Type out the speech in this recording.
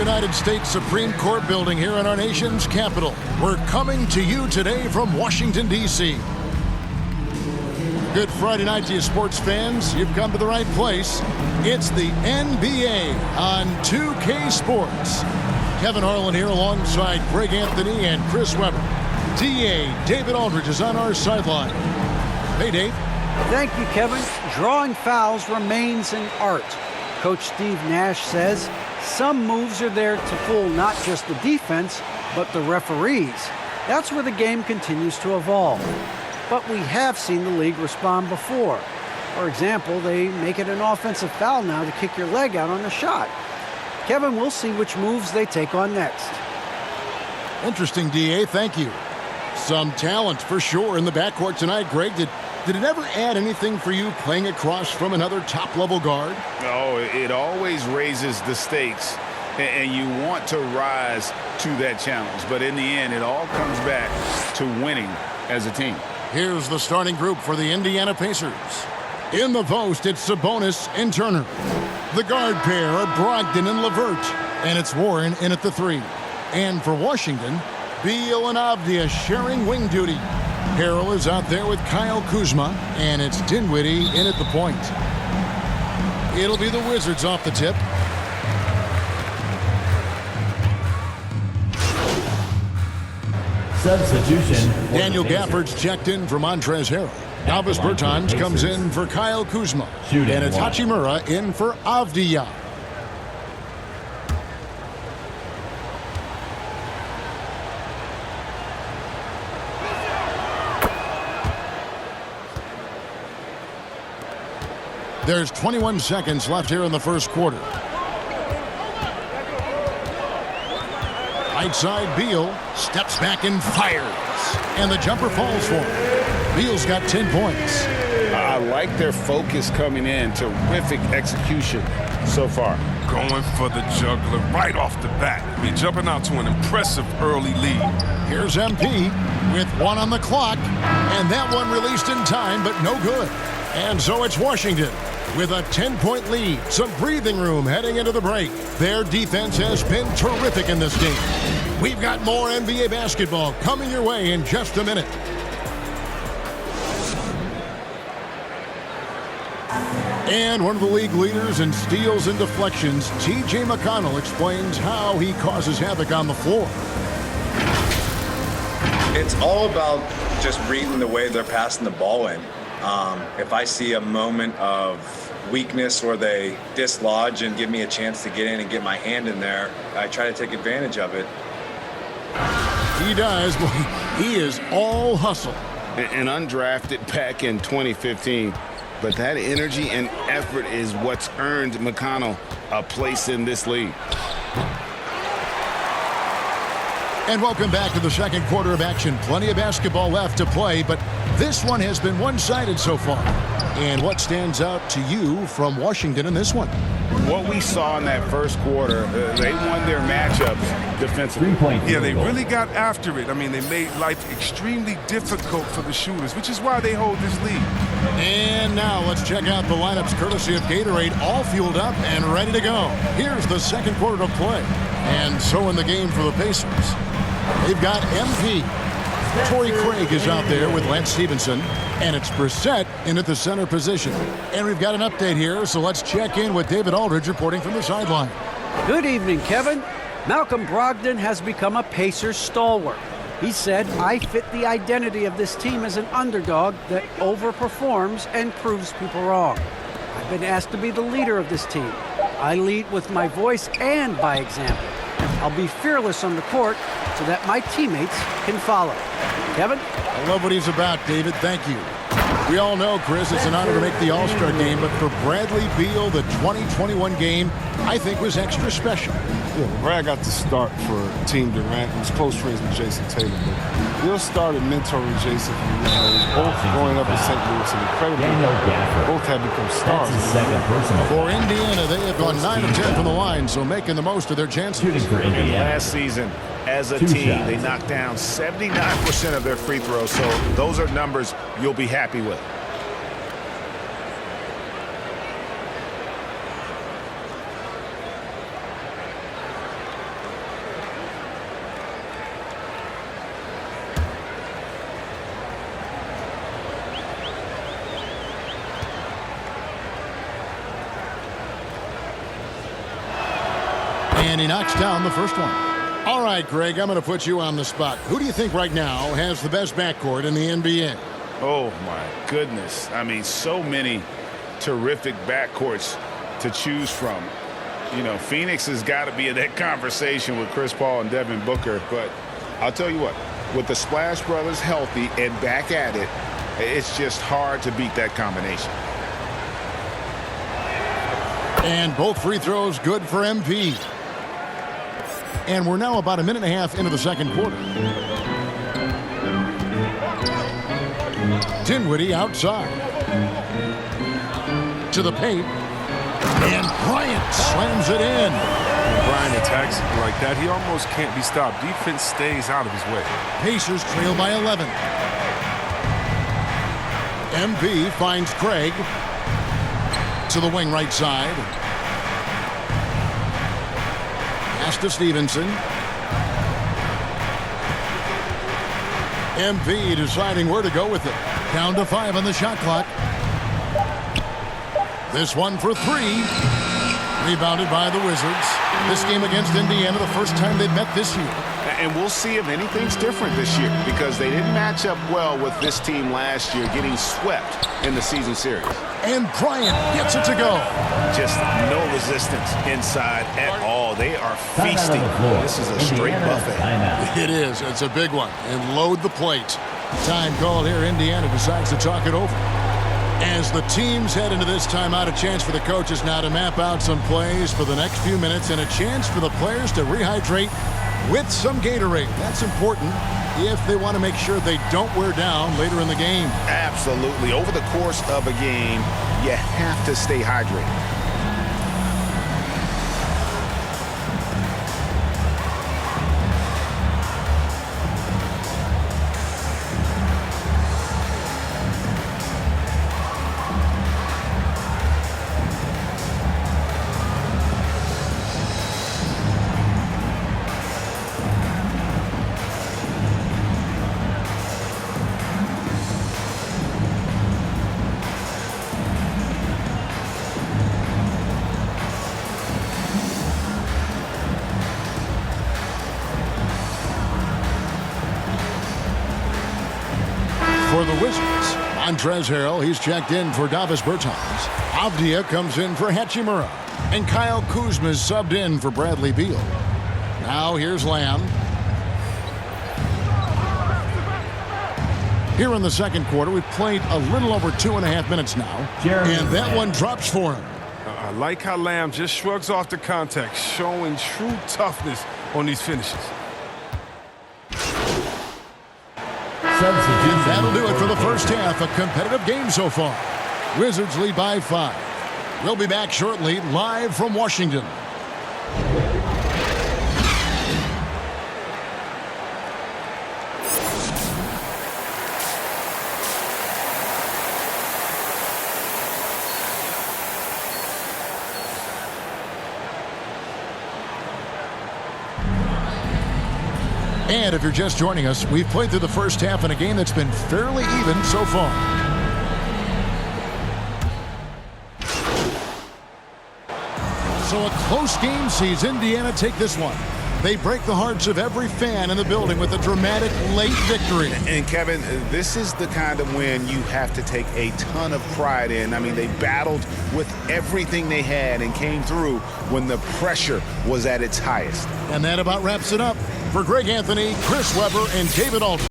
United States Supreme Court building here in our nation's capital. We're coming to you today from Washington, D.C. Good Friday night to you, sports fans. You've come to the right place. It's the NBA on 2K Sports. Kevin Harlan here alongside Greg Anthony and Chris Webber. DA David Aldridge is on our sideline. Hey, Dave. Thank you, Kevin. Drawing fouls remains an art. Coach Steve Nash says some moves are there to fool not just the defense, but the referees. That's where the game continues to evolve. But we have seen the league respond before. For example, they make it an offensive foul now to kick your leg out on a shot. Kevin, we'll see which moves they take on next. Interesting, DA. Thank you. Some talent for sure in the backcourt tonight, Greg. Did it ever add anything for you playing across from another top-level guard? Oh, it always raises the stakes, and you want to rise to that challenge. But in the end, it all comes back to winning as a team. Here's the starting group for the Indiana Pacers. In the post, it's Sabonis and Turner. The guard pair are Brogdon and LeVert, and it's Warren in at the 3. And for Washington, Beal and Avdija sharing wing duty. Harrell is out there with Kyle Kuzma, and it's Dinwiddie in at the point. It'll be the Wizards off the tip. Substitution. Daniel Gafford's checked in for Montrezl Harrell. Elvis Bertans comes in for Kyle Kuzma. And it's Hachimura in for Avdija. There's 21 seconds left here in the first quarter. Right side, Beal steps back and fires. And the jumper falls for him. Beal's got 10 points. I like their focus coming in. Terrific execution so far. Going for the juggler right off the bat. I mean, jumping out to an impressive early lead. Here's MP with 1 on the clock. And that one released in time, but no good. And so it's Washington with a 10-point lead. Some breathing room heading into the break. Their defense has been terrific in this game. We've got more NBA basketball coming your way in just a minute. And one of the league leaders in steals and deflections, T.J. McConnell, explains how he causes havoc on the floor. It's all about just reading the way they're passing the ball in. If I see a moment of weakness or they dislodge and give me a chance to get in and get my hand in there, I try to take advantage of it. He does. He is all hustle. An undrafted back in 2015. But that energy and effort is what's earned McConnell a place in this league. And welcome back to the second quarter of action. Plenty of basketball left to play, but this one has been one-sided so far. And what stands out to you from Washington in this one? What we saw in that first quarter, they won their matchups defensively. Yeah, they really got after it. I mean, they made life extremely difficult for the shooters, which is why they hold this lead. And now let's check out the lineups courtesy of Gatorade, all fueled up and ready to go. Here's the second quarter of play. And so in the game for the Pacers, they've got MP. Torrey Craig is out there with Lance Stevenson, and it's Brissett in at the center position. And we've got an update here, so let's check in with David Aldridge reporting from the sideline. Good evening, Kevin. Malcolm Brogdon has become a Pacers stalwart. He said, "I fit the identity of this team as an underdog that overperforms and proves people wrong. I've been asked to be the leader of this team. I lead with my voice and by example. I'll be fearless on the court so that my teammates can follow." Kevin? I love what he's about, David. Thank you. We all know, Chris, it's an honor to make the All-Star game, but for Bradley Beal, the 2021 game, I think was extra special. Yeah, Brad got to start for Team Durant. He was close friends with Jason Tatum. But Bill started mentoring Jason from the age. Both growing up in St. Louis and incredible. Both have become stars. For Indiana, they have gone 9 of 10 from the line, so making the most of their chances. Last season, as a team, they knocked down 79% of their free throws, so those are numbers you'll be happy with. And he knocks down the first one. All right, Greg, I'm going to put you on the spot. Who do you think right now has the best backcourt in the NBA? Oh, my goodness. I mean, so many terrific backcourts to choose from. You know, Phoenix has got to be in that conversation with Chris Paul and Devin Booker. But I'll tell you what, with the Splash Brothers healthy and back at it, it's just hard to beat that combination. And both free throws good for MP. And we're now about a minute and a half into the second quarter. Dinwiddie outside. To the paint. And Bryant slams it in. When Bryant attacks like that, he almost can't be stopped. Defense stays out of his way. Pacers trail by 11. MP finds Craig. To the wing right side. Pass to Stevenson. MP deciding where to go with it. Down to 5 on the shot clock. This one for 3. Rebounded by the Wizards. This game against Indiana, the first time they've met this year. And we'll see if anything's different this year, because they didn't match up well with this team last year, getting swept in the season series. And Bryant gets it to go. Just no resistance inside at all. They are feasting. This is a straight buffet. It is. It's a big one. And load the plate. Time called here. Indiana decides to talk it over. As the teams head into this timeout, a chance for the coaches now to map out some plays for the next few minutes and a chance for the players to rehydrate with some Gatorade. That's important if they want to make sure they don't wear down later in the game. Absolutely. Over the course of a game, you have to stay hydrated. For the Wizards, Montrezl Harrell, he's checked in for Davis Bertans. Avdia comes in for Hachimura. And Kyle Kuzma's subbed in for Bradley Beal. Now here's Lamb. Here in the second quarter, we've played a little over 2.5 minutes now. And that one drops for him. I like how Lamb just shrugs off the contact, showing true toughness on these finishes. And that'll do it for the first half. A competitive game so far. Wizards lead by 5. We'll be back shortly, live from Washington. And if you're just joining us, we've played through the first half in a game that's been fairly even so far. So a close game sees Indiana take this one. They break the hearts of every fan in the building with a dramatic late victory. And Kevin, this is the kind of win you have to take a ton of pride in. I mean, they battled with everything they had and came through when the pressure was at its highest. And that about wraps it up. For Greg Anthony, Chris Webber, and David Aldridge.